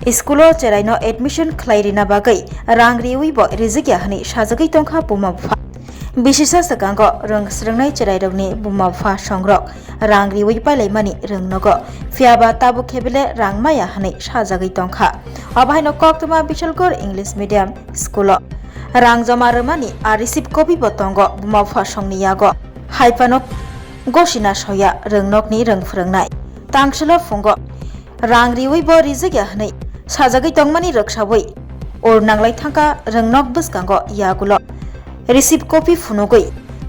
Iskulo cheraino admission khlairina bagai rang riwi bo rizikya hani sajagai tongkha buma bufa bisisa sakango rang srangnai cherairokni buma bufa songrok rang riwi pailaimani rangnogo fiaba tabu khebile rangmaya hani sajagai tongkha abahaino koktuma Bishalgor English Medium School rang joma rwmani a receive copy bo tongo buma bufa songni yago haipanok gosina soya rangnokni rang phrangnai tangshilo fungo rang riwi bo rizikya hani sajagai tongmani roksabai or nanglai thangka rangnok bwskango yagulo receive copy phunugui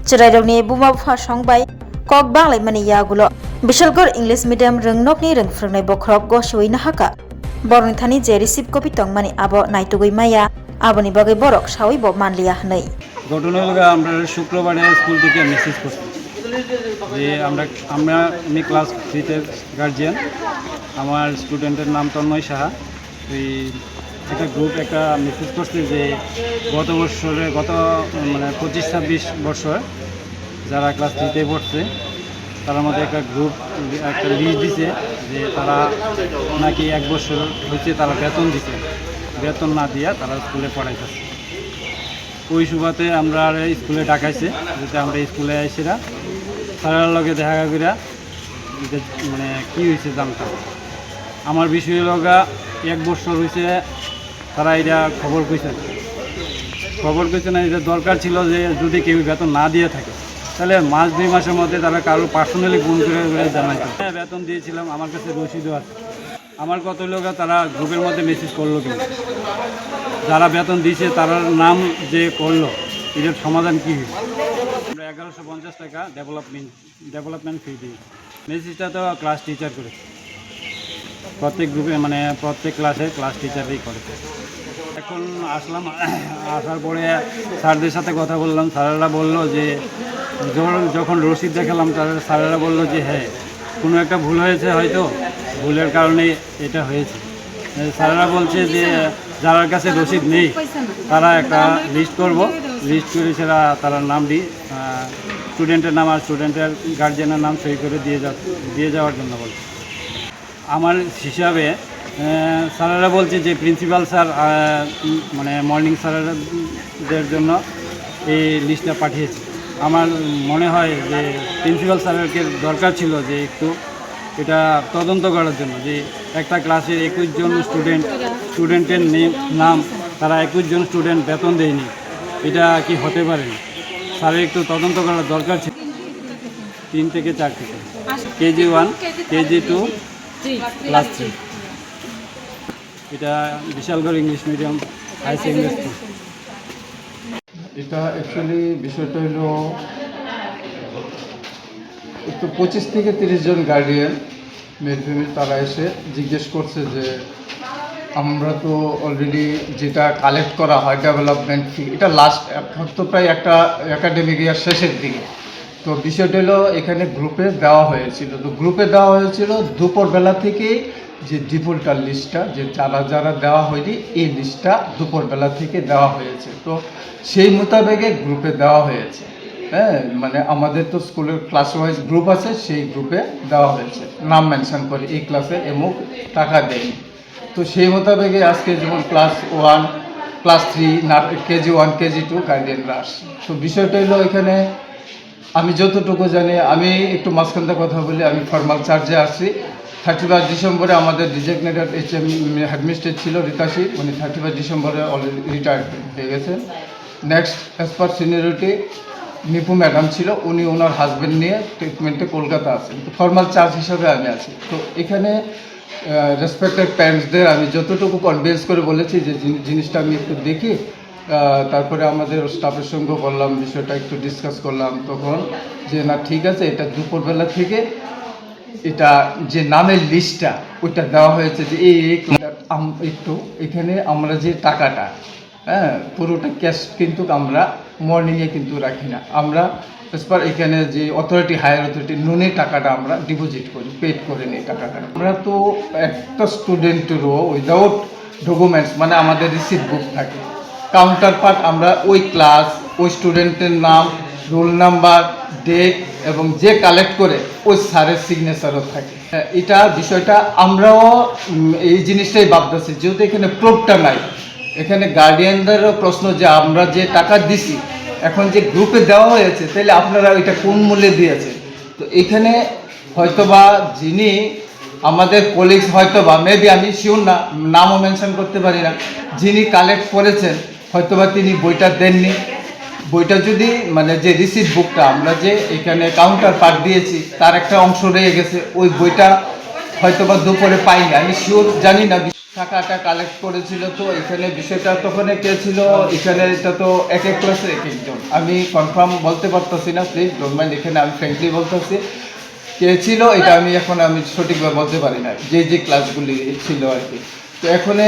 cherairokni buma bufa songbai kok banglaimani yagulo Bishalgor English Medium rangnokni rangphrangnai bokrok gosoi nahaka borni thani je receive copy tongmani abo naitugui maya aboni bagai borok sawai bo manliya hnai ঘটনা হলো আমরা শুক্রবারে school থেকে message করছি যে আমি class 3 এর guardian আমার স্টুডেন্টের নাম তন্ময় সাহা ওই একটা মেসেজ করছে যে গত মানে 25-26 বছর যারা ক্লাস 3 তে পড়ছে তার মধ্যে একটা লিস্ট দিছে যে তারা নাকি 1 বছর হচ্ছে তারা বেতন না দিয়া তারা স্কুলে পড়াইতেছে ওই সুবাদে আমরা স্কুলে ডাকাইছে যাতে আমরা স্কুলে আইসিরা স্যারের লগে দেখা করিয়া মানে কি হয়েছে জানতাম আমার বিষয় লগা 1 বছর হয়েছে তারা এটা খবর কইছে না এটা দরকার ছিল যে যদি কেউ বেতন না দিয়ে থাকে তাহলে মাস 2 মাসের মধ্যে তারা কারো পার্সোনালি ফোন করে জানাইতো বেতন দিয়েছিলাম আমার কাছে রসিদও আছে আমার কত লোক তারা গ্রুপের মধ্যে মেসেজ করলো কিন্তু যারা বেতন দিয়েছে তার নাম যে করলো এটার সমাধান কী হয়েছে আমরা 1150 টাকা ডেভেলপমেন্ট ফি দিই মেসেজটা তো ক্লাস টিচার করেছে প্রত্যেক গ্রুপে মানে প্রত্যেক ক্লাস টিচারই করেছে এখন আসার পরে স্যারদের সাথে কথা বললাম স্যারেরা বললো যে যখন রসিদ দেখালাম স্যারেরা বললো যে হ্যাঁ কোনো একটা ভুল হয়েছে হয়তো ভুলের কারণে এটা হয়েছে স্যারেরা বলছে যে যার কাছে রসিদ নেই তারা একটা লিস্ট করে তারা নাম দিই স্টুডেন্টের নাম আর স্টুডেন্টের গার্জিয়ানের নাম সই করে দিয়ে যাওয়ার জন্য বলছে আমার হিসাবে স্যারেরা বলছে যে প্রিন্সিপাল স্যার মানে মর্নিং স্যারেদের জন্য এই লিস্টটা পাঠিয়েছে আমার মনে হয় যে প্রিন্সিপাল স্যারেরকে দরকার ছিল যে একটু এটা তদন্ত করার জন্য যে একটা ক্লাসের 21 জন স্টুডেন্টের নাম তারা 21 জন স্টুডেন্ট বেতন দেয়নি এটা কি হতে পারে স্যারের একটু তদন্ত করার দরকার ছিল 3 থেকে 4 থেকে কেজি 1 কেজি 2 ক্লাস 3 এটা Bishalgarh English medium high secondary school এটা অ্যাকচুয়ালি বিষয়টা হলো একটু 25 থেকে 30 জন গার্ডিয়ান মেল ফিমেল তারা এসে জিজ্ঞেস করছে যে আমরা তো অলরেডি যেটা কালেক্ট করা হয় ডেভেলপমেন্ট ফি এটা লাস্ট তো প্রায় একটা একাডেমিক ইয়ার শেষের দিকে তো বিষয়টা হলো এখানে গ্রুপে দেওয়া হয়েছিল দুপুরবেলা থেকে যে ডিফল্টার লিস্টটা যে যারা দেওয়া হয়নি এই লিস্টটা দুপুরবেলা থেকে দেওয়া হয়েছে তো সেই মোতাবেকে গ্রুপে দেওয়া হয়েছে হ্যাঁ মানে আমাদের তো স্কুলের ক্লাস ওয়াইজ গ্রুপ আছে সেই গ্রুপে দেওয়া হয়েছে নাম মেনশন করে এই ক্লাসে এমুক টাকা দেয়নি তো সেই মোতাবেকে আজকে যেমন ক্লাস 1 ক্লাস 3 না কেজি 1 কেজি 2 গার্ডিয়ানরা আসছে তো বিষয়টা হলো এখানে আমি যতটুকু জানি আমি একটু মাঝখানটা কথা বলি আমি ফর্মাল চার্জে আসছি 31 ডিসেম্বরে আমাদের ডিজিগনেটেড HM হেডমিস্ট্রেস ছিল রিতাশি উনি 31 ডিসেম্বরে অলরেডি রিটায়ার্ড হয়ে গেছেন next as per seniority Nipu madam ছিল উনি ওনার হাজব্যান্ড নিয়ে ট্রিটমেন্টে কলকাতা আছেন তো ফর্মাল চার্জ হিসাবে আমি আছি তো এখানে রেসপেক্টেড প্যারেন্টসদের আমি যতটুকু কনভিন্স করে বলেছি যে জিনিসটা আমি একটু দেখি তারপরে আমাদের স্টাফের সঙ্গে বললাম বিষয়টা একটু ডিসকাস করলাম তখন যে না ঠিক আছে এটা দুপুরবেলা থেকে এটা যে নামের লিস্টটা ওইটা দেওয়া হয়েছে যে একটু এখানে আমরা যে টাকাটা হ্যাঁ পুরোটা ক্যাশ কিন্তু আমরা মর্নিংয়ে কিন্তু রাখি না আমরা এখানে যে হায়ার অথরিটি নুনের টাকাটা আমরা ডিপোজিট করি পেড করে নিই টাকাটা আমরা তো একটা স্টুডেন্টেরও উইদাউট ডকুমেন্টস মানে আমাদের রিসিপ্ট বুক থাকে কাউন্টার পার্ট আমরা ওই ক্লাস ওই স্টুডেন্টের নাম রোল নাম্বার ডেট এবং যে কালেক্ট করে ওই স্যারের সিগনেচারও থাকে এটা বিষয়টা আমরাও এই জিনিসটাই ভাবতেছি, যেহেতু এখানে প্রুফটা নাই। এখানে গার্ডিয়ানদেরও প্রশ্ন যে আমরা যে টাকা দিছি এখন যে গ্রুপে দেওয়া হয়েছে, তাহলে আপনারা ওইটা কোন মূল্যে দিয়েছে। তো এখানে হয়তোবা যিনি আমাদের কলিগস, হয়তোবা মেবি আমি শিওর না, নামও মেনশন করতে পারি না, যিনি কালেক্ট করেছেন হয়তোবা তিনি বইটা দেননি। বইটা যদি মানে যে রিসিট বুকটা আমরা যে এখানে কাউন্টার পার্ট দিয়েছি তার একটা অংশ রয়ে গেছে, ওই বইটা হয়তোবা দুপুরে পাইনি, আমি শিওর জানি না। টাকাটা কালেক্ট করেছিল, তো এখানে বিষয়টা তখন কে ছিল এখানে, এটা তো এক এক ক্লাসে এক একজন, আমি কনফার্ম বলতে পারতেছি না, প্লিজ ডোন্ট মাইন্ড। এখানে আমি ফ্র্যাঙ্কলি বলতেছি কে ছিল এটা আমি সঠিকভাবে বলতে পারি না, যে ক্লাসগুলি ছিল আর কি। তো এখানে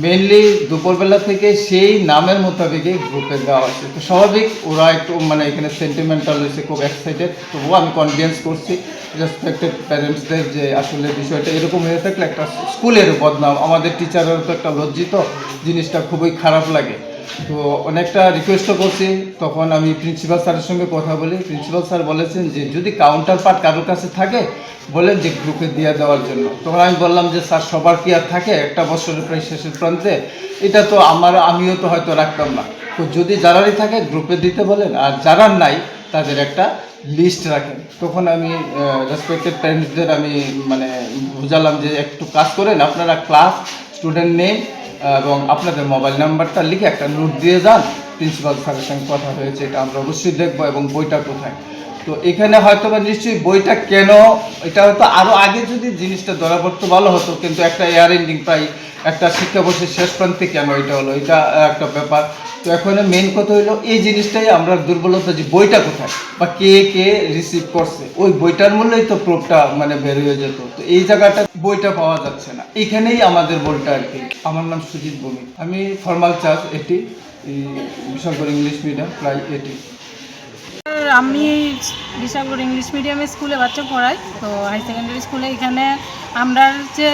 মেনলি দুপুরবেলা থেকে সেই নামের মোতাবেকই গ্রুপে দেওয়া হয়েছে। তো স্বাভাবিক ওরা একটু মানে এখানে সেন্টিমেন্টাল হয়েছে, খুব এক্সাইটেড। তবুও আমি কনভিন্স করছি রেসপেক্টেড প্যারেন্টসদের যে আসলে বিষয়টা এরকম হয়ে থাকলে একটা স্কুলের বদনাম, আমাদের টিচারেরও তো একটা লজ্জিত জিনিসটা খুবই খারাপ লাগে। তো অনেকটা রিকোয়েস্টও করছি, তখন আমি প্রিন্সিপাল স্যারের সঙ্গে কথা বলি। প্রিন্সিপাল স্যার বলেছেন যে যদি কাউন্টার পার্ট কারোর কাছে থাকে বলেন যে গ্রুপে দিয়ে দেওয়ার জন্য। তখন আমি বললাম যে স্যার সবার কি আর থাকে, একটা বছরের প্রায় শেষের প্রান্তে, এটা তো আমিও তো হয়তো রাখতাম না। তো যদি যারারই থাকে গ্রুপে দিতে বলেন, আর যারা নাই তাদের একটা লিস্ট রাখেন। তখন আমি রেসপেক্টেড প্যারেন্টসদের আমি মানে বুঝালাম যে একটু কাজ করেন, আপনারা ক্লাস, স্টুডেন্ট নেম এবং আপনাদের মোবাইল নাম্বারটা লিখে একটা নোট দিয়ে যান, প্রিন্সিপাল স্যারের সঙ্গে কথা হয়েছে, এটা আমরা অবশ্যই দেখবো, এবং বইটা কোথায়। তো এখানে হয়তো বা নিশ্চয়ই বইটা কেন, এটা হয়তো আরও আগে যদি জিনিসটা ধরা পড়তো ভালো হতো, কিন্তু একটা এয়ার এন্ডিং প্রায় একটা শিক্ষাবর্ষের শেষ প্রান্তে কেন এটা হলো, এটা একটা ব্যাপার। তো এখানে মেন কথা হলো এই জিনিসটাই আমরা দুর্বলতা, যে বইটা কোথায় বা কে কে রিসিভ করছে, ওই বইটার মূল্যেই তো প্রুফটা মানে বের হয়ে যেত। তো এই জায়গাটা বইটা পাওয়া যাচ্ছে না, এখানেই আমাদের বলটা আর কি। আমার নাম সুজিত ভৌমিক, আমি formal charge 80, Bishalgarh English medium প্রায় 80। আমি বিশালগড় ইংলিশ মিডিয়ামে স্কুলে বাচ্চা পড়াই, তো হাই সেকেন্ডারি স্কুলে। এখানে আমরা যে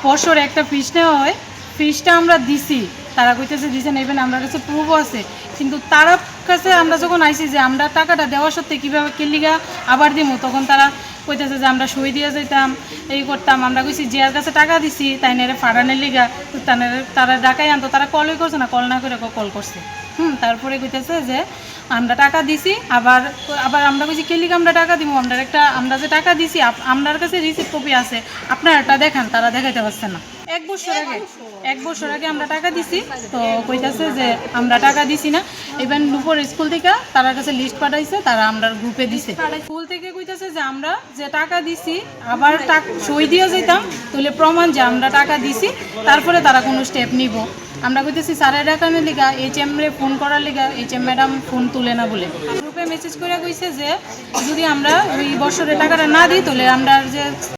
বছরে একটা ফিস নেওয়া হয়, ফিসটা আমরা দিছি, তারা কইতেছে দিছে নেবেন, আমার কাছে প্রুফও আছে। কিন্তু তারা কাছে আমরা যখন আইসি যে আমরা টাকাটা দেওয়া সত্ত্বে কীভাবে কেলিগা আবার দিব, তখন তারা কইতেছে যে আমরা সই দিয়ে যেতাম, এই করতাম। আমরা কইছি যার কাছে টাকা দিছি তাই নেড়ে ফাড়ানের লিগা, তো তারা ডাকাই আনতো, তারা কলই করছে না, কল না করে কল করছে। তারপরে কইতেছে যে আমরা টাকা দিছি, আবার আমরা কইছি কেলিগা আমরা টাকা দিব, আমরা যে টাকা দিছি আপনার কাছে রিসিপ্ট কপি আছে, আপনারা এটা দেখান, তারা দেখাইতে পারছে না। এক বছর আগে আমরা টাকা দিছি, তো কইতাছে যে আমরা টাকা দিছি না। ইভেন দুপুর স্কুল থেকে তার কাছে লিস্ট পাঠাইছে, তারা আমরা গ্রুপে দিছে। স্কুল থেকে কইতাছে যে আমরা যে টাকা দিছি আবার সই দিয়ে যেতাম, তাহলে প্রমাণ যে আমরা টাকা দিছি, তারপরে তারা কোনো স্টেপ নিব। আমরা কইতেছি স্যারের ডাকানোর লিগা, HM রে ফোন করার লিগা, HM ম্যাডাম ফোন তুলে না বলে গ্রুপে মেসেজ করে কইছে যে যদি আমরা ওই বছরের টাকাটা না দিই তাহলে আমরা যে